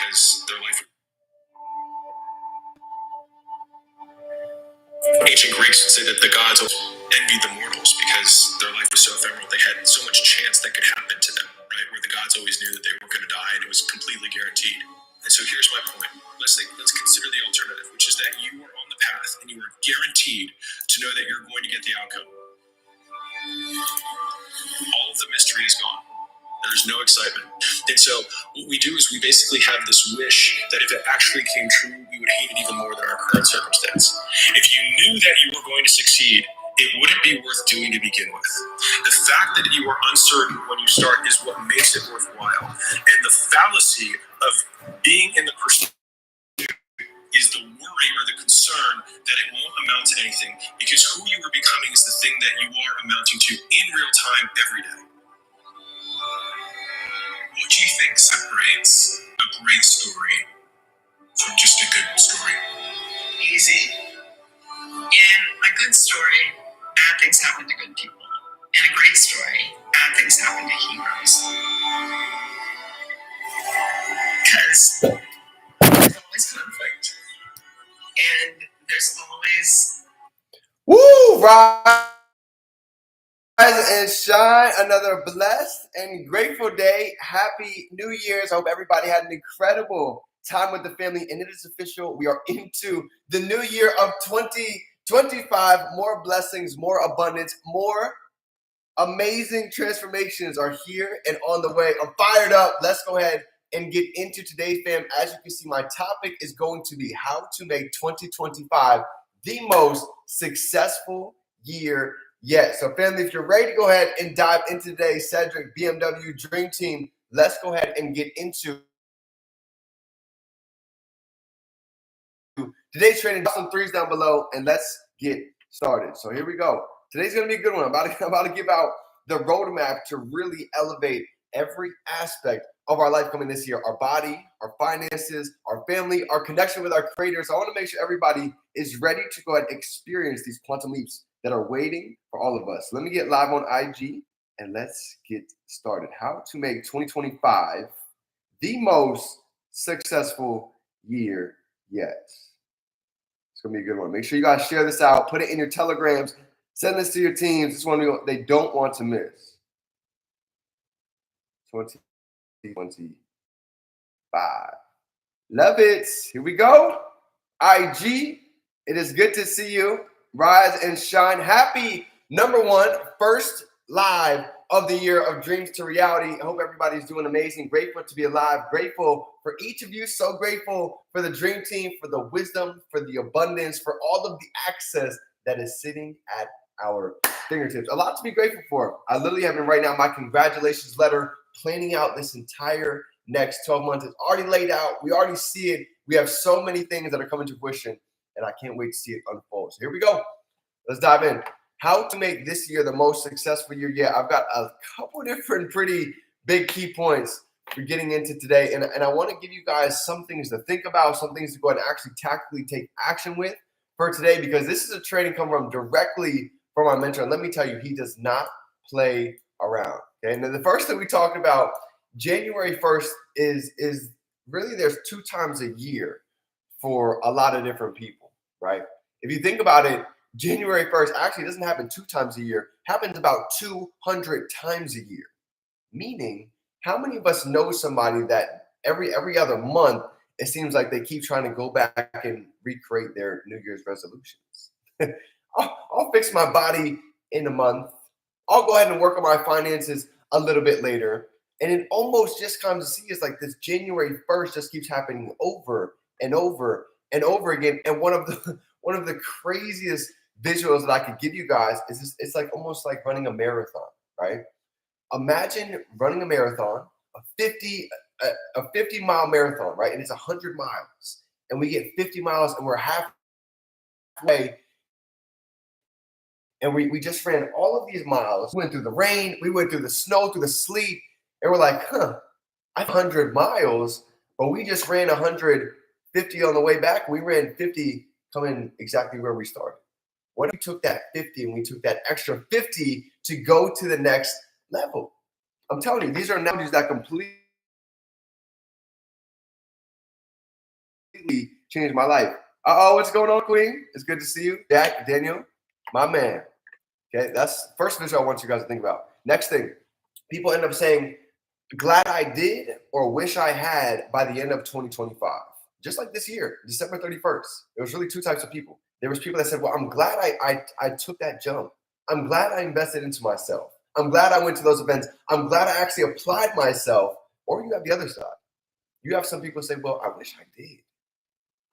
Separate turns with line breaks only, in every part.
because their life. Ancient Greeks would say that the gods envied the mortals because their life was so ephemeral. They had so much chance that could happen to them, right? Where the gods always knew that they were going to die and it was completely guaranteed. And so here's my point. Let's consider the alternative, which is that you are on the path and you are guaranteed to know that you're going to get the outcome. All of the mystery is gone. There's no excitement. And so what we do is we basically have this wish that if it actually came true, we would hate it even more than our current circumstance. If you knew that you were going to succeed, it wouldn't be worth doing to begin with. The fact that you are uncertain when you start is what makes it worthwhile. And the fallacy of being in the pursuit is the worry or the concern that it won't amount to anything, because who you are becoming is the thing that you are amounting to in real time every day. What do you think separates a great story from just a good story? Easy. In a good story, bad things happen to good people. In a great story, bad things happen to heroes. Because there's always conflict. And there's always...
Woo! Rise and shine. Another blessed and grateful day. Happy New Year's. I hope everybody had an incredible time with the family. And it is official. We are into the new year of 2025. More blessings, more abundance, more amazing transformations are here and on the way. I'm fired up. Let's go ahead and get into today's fam. As you can see, my topic is going to be how to make 2025 the most successful year yet. So family, if you're ready to go ahead and dive into today's Cedric BMW Dream Team, let's go ahead and get into today's training. Drop some threes down below and let's get started. So here we go. Today's going to be a good one. I'm about to give out the roadmap to really elevate every aspect of our life coming this year. Our body, our finances, our family, our connection with our creators. I want to make sure everybody is ready to go ahead and experience these quantum leaps that are waiting for all of us. Let me get live on IG and let's get started. How to make 2025 the most successful year yet. It's going to be a good one. Make sure you guys share this out. Put it in your telegrams. Send this to your teams. This one they don't want to miss. 2025. Love it. Here we go. IG, it is good to see you. Rise and shine. Happy first live of the year of Dreams to Reality. I hope everybody's doing amazing. Grateful to be alive. Grateful for each of you. So grateful for the Dream Team, for the wisdom, for the abundance, for all of the access that is sitting at our fingertips. A lot to be grateful for. I literally have been writing out my congratulations letter, planning out this entire next 12 months. It's already laid out. We already see it. We have so many things that are coming to fruition, and I can't wait to see it unfold. So here we go. Let's dive in. How to make this year the most successful year yet. I've got a couple different pretty big key points for getting into today. And I want to give you guys some things to think about, some things to go ahead and actually tactically take action with for today, because this is a training coming from directly from our mentor. And let me tell you, he does not play around. Okay. And then the first thing we talked about, January 1st is really, there's 2 times a year for a lot of different people, right? If you think about it, January 1st actually doesn't happen 2 times a year, happens about 200 times a year. Meaning, how many of us know somebody that every other month, it seems like they keep trying to go back and recreate their New Year's resolutions? I'll fix my body in a month. I'll go ahead and work on my finances a little bit later. And it almost just comes to see is like this January 1st just keeps happening over and over and over again. And one of the craziest visuals that I could give you guys is this, it's like almost like running a marathon, right? Imagine running a marathon, a 50-mile marathon, right? And it's 100 miles. And we get 50 miles and we're halfway. And we just ran all of these miles. We went through the rain, we went through the snow, through the sleet. And we're like, I have 100 miles, but we just ran 150 on the way back. We ran 50 coming exactly where we started. What if we took that 50 and we took that extra 50 to go to the next level? I'm telling you, these are analogies that completely completely changed my life. What's going on, Queen? It's good to see you. Jack, Daniel, my man. Okay, that's first visual I want you guys to think about. Next thing, people end up saying, glad I did or wish I had by the end of 2025. Just like this year, December 31st. There was really two types of people. There was people that said, well, I'm glad I took that jump. I'm glad I invested into myself. I'm glad I went to those events. I'm glad I actually applied myself. Or you have the other side. You have some people say, well, I wish I did.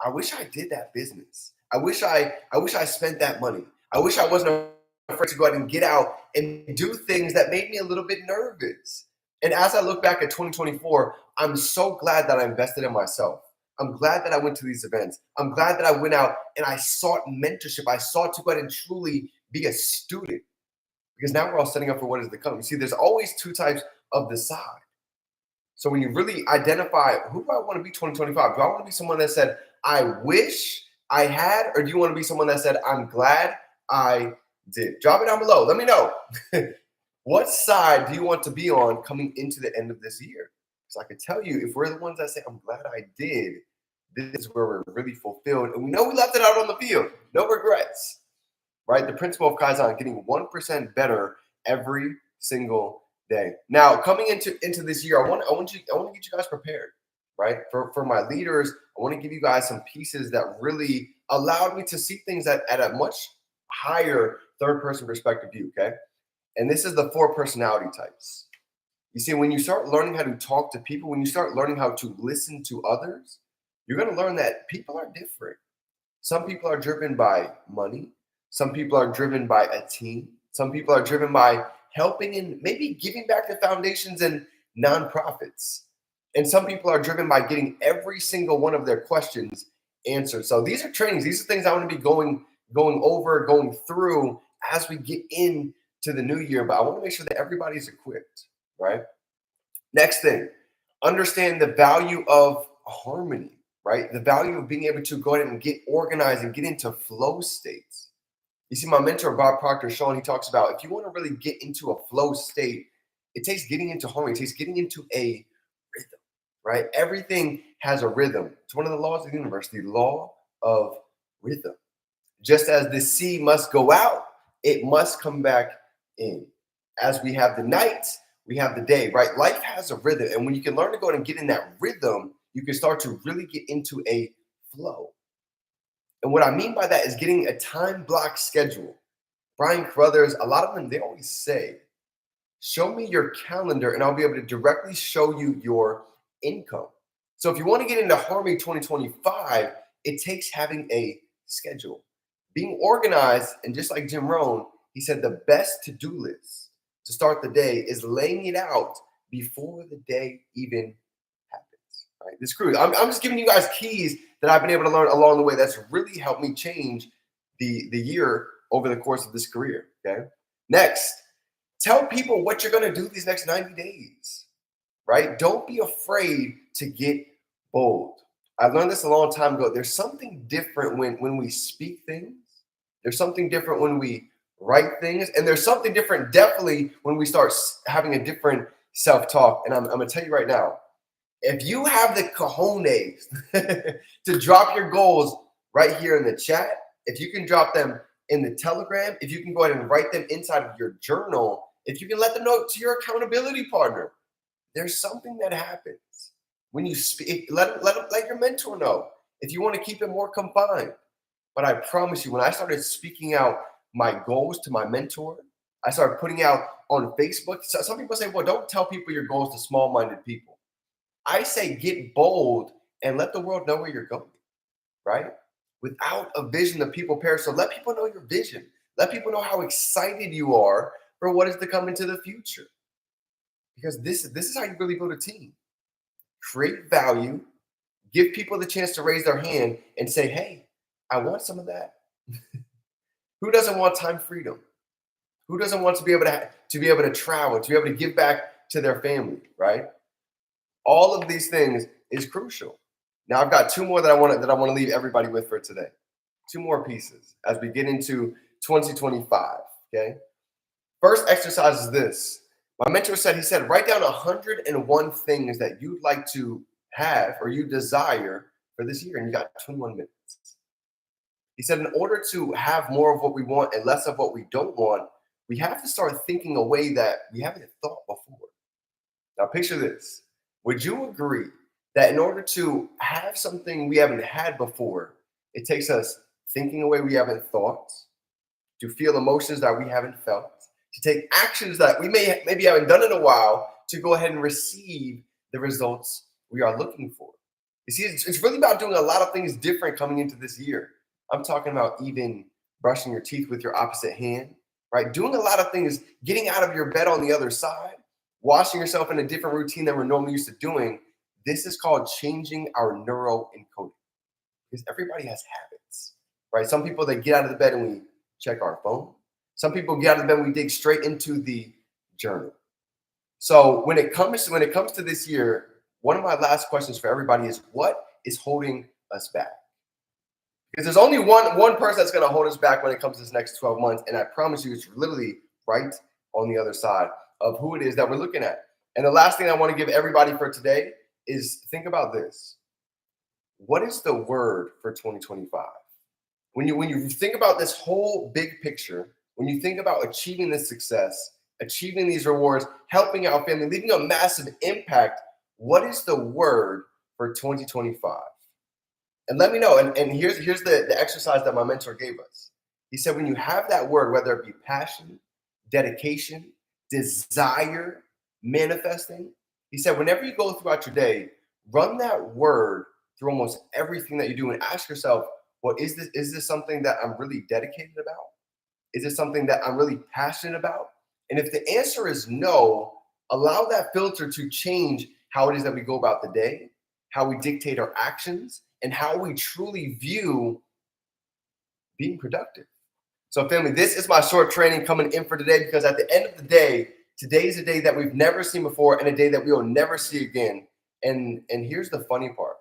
I wish I did that business. I wish I spent that money. I wish I wasn't afraid to go out and get out and do things that made me a little bit nervous. And as I look back at 2024, I'm so glad that I invested in myself. I'm glad that I went to these events. I'm glad that I went out and I sought mentorship. I sought to go out and truly be a student, because now we're all setting up for what is to come. You see, there's always two types of the side. So when you really identify, who do I want to be 2025? Do I want to be someone that said, I wish I had, or do you want to be someone that said, I'm glad I did? Drop it down below. Let me know. What side do you want to be on coming into the end of this year? So I can tell you, if we're the ones that say, I'm glad I did, this is where we're really fulfilled. And we know we left it out on the field. No regrets, right? The principle of Kaizen, getting 1% better every single day. Now, coming into this year, I want to get you guys prepared, right? For my leaders, I want to give you guys some pieces that really allowed me to see things at a much higher third-person perspective view, okay? And this is the 4 personality types. You see, when you start learning how to talk to people, when you start learning how to listen to others, you're going to learn that people are different. Some people are driven by money. Some people are driven by a team. Some people are driven by helping and maybe giving back to foundations and nonprofits. And some people are driven by getting every single one of their questions answered. So these are trainings. These are things I want to be going through as we get into the new year. But I want to make sure that everybody's equipped, right? Next thing, understand the value of harmony, right? The value of being able to go ahead and get organized and get into flow states. You see, my mentor, Bob Proctor, Sean, he talks about if you want to really get into a flow state, it takes getting into harmony. It takes getting into a rhythm, right? Everything has a rhythm. It's one of the laws of the universe, the law of rhythm. Just as the sea must go out, it must come back in. As we have the night, we have the day, right? Life has a rhythm. And when you can learn to go and get in that rhythm, you can start to really get into a flow. And what I mean by that is getting a time block schedule. Brian Carruthers, a lot of them, they always say, show me your calendar and I'll be able to directly show you your income. So if you want to get into Harmony 2025, it takes having a schedule, being organized. And just like Jim Rohn, he said the best to-do list to start the day is laying it out before the day even happens. Right? This cruise, I'm just giving you guys keys that I've been able to learn along the way that's really helped me change the year over the course of this career. Okay. Next, tell people what you're going to do these next 90 days, right? Don't be afraid to get bold. I learned this a long time ago. There's something different when we speak things. There's something different when we write things. And there's something different definitely when we start having a different self-talk. And I'm going to tell you right now, if you have the cojones to drop your goals right here in the chat, if you can drop them in the Telegram, if you can go ahead and write them inside of your journal, if you can let them know to your accountability partner, there's something that happens when you speak. Let your mentor know if you want to keep it more confined. But I promise you, when I started speaking out my goals to my mentor, I started putting out on Facebook. So some people say, well, don't tell people your goals to small-minded people. I say get bold and let the world know where you're going, right? Without a vision, the people perish. So let people know your vision. Let people know how excited you are for what is to come into the future. Because this is how you really build a team. Create value, give people the chance to raise their hand and say, hey, I want some of that. Who doesn't want time freedom? Who doesn't want to be able to travel, to be able to give back to their family, right? All of these things is crucial. Now I've got 2 more that I want to leave everybody with for today. 2 more pieces as we get into 2025. Okay. First exercise is this. My mentor said, he said, write down 101 things that you'd like to have or you desire for this year, and you got 21 minutes. He said, in order to have more of what we want and less of what we don't want, we have to start thinking a way that we haven't thought before. Now, picture this. Would you agree that in order to have something we haven't had before, it takes us thinking a way we haven't thought, to feel emotions that we haven't felt, to take actions that we maybe haven't done in a while, to go ahead and receive the results we are looking for? You see, it's really about doing a lot of things different coming into this year. I'm talking about even brushing your teeth with your opposite hand, right? Doing a lot of things, getting out of your bed on the other side, washing yourself in a different routine than we're normally used to doing. This is called changing our neural encoding, because everybody has habits, right? Some people, they get out of the bed and we check our phone. Some people get out of the bed and we dig straight into the journal. So when it comes to this year, one of my last questions for everybody is, what is holding us back? Because there's only one person that's going to hold us back when it comes to this next 12 months. And I promise you, it's literally right on the other side of who it is that we're looking at. And the last thing I want to give everybody for today is think about this. What is the word for 2025? When you think about this whole big picture, when you think about achieving this success, achieving these rewards, helping our family, leaving a massive impact, what is the word for 2025? And let me know. And here's the exercise that my mentor gave us. He said, when you have that word, whether it be passion, dedication, desire, manifesting, he said, whenever you go throughout your day, run that word through almost everything that you do and ask yourself, well, is this something that I'm really dedicated about? Is it something that I'm really passionate about? And if the answer is no, allow that filter to change how it is that we go about the day, how we dictate our actions, and how we truly view being productive. So family, this is my short training coming in for today, because at the end of the day, today is a day that we've never seen before and a day that we will never see again. And here's the funny part.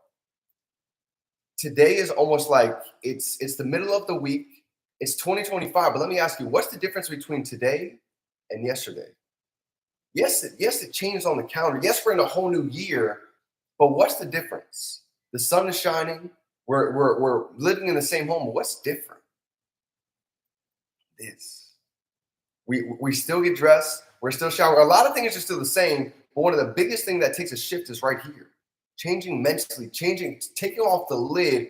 Today is almost like it's the middle of the week. It's 2025, but let me ask you, what's the difference between today and yesterday? Yes, it changed on the calendar. Yes, we're in a whole new year, but what's the difference? The sun is shining. We're living in the same home. What's different? We still get dressed. We're still showering. A lot of things are still the same, but one of the biggest things that takes a shift is right here. Changing mentally, taking off the lid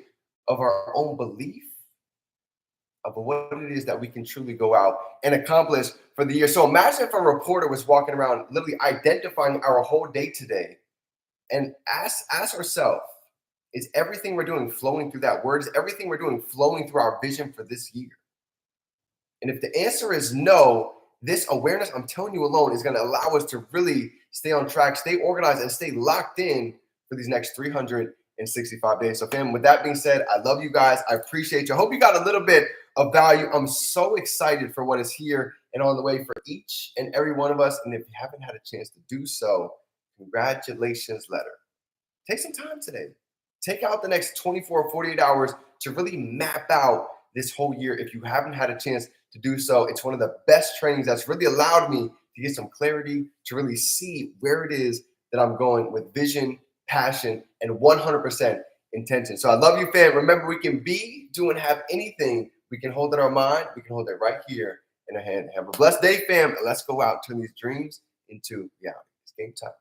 of our own belief of what it is that we can truly go out and accomplish for the year. So imagine if a reporter was walking around literally identifying our whole day today, and ask ourselves, is everything we're doing flowing through that word? Is everything we're doing flowing through our vision for this year? And if the answer is no, this awareness, I'm telling you alone, is going to allow us to really stay on track, stay organized, and stay locked in for these next 365 days. So fam, with that being said, I love you guys. I appreciate you. I hope you got a little bit of value. I'm so excited for what is here and on the way for each and every one of us. And if you haven't had a chance to do so, congratulations letter. Take some time today. Take out the next 24 or 48 hours to really map out this whole year. If you haven't had a chance to do so, it's one of the best trainings that's really allowed me to get some clarity, to really see where it is that I'm going with vision, passion, and 100% intention. So I love you, fam. Remember, we can be, do, and have anything. We can hold it in our mind. We can hold it right here in our hand. Have a blessed day, fam. And let's go out and turn these dreams into reality. It's game time.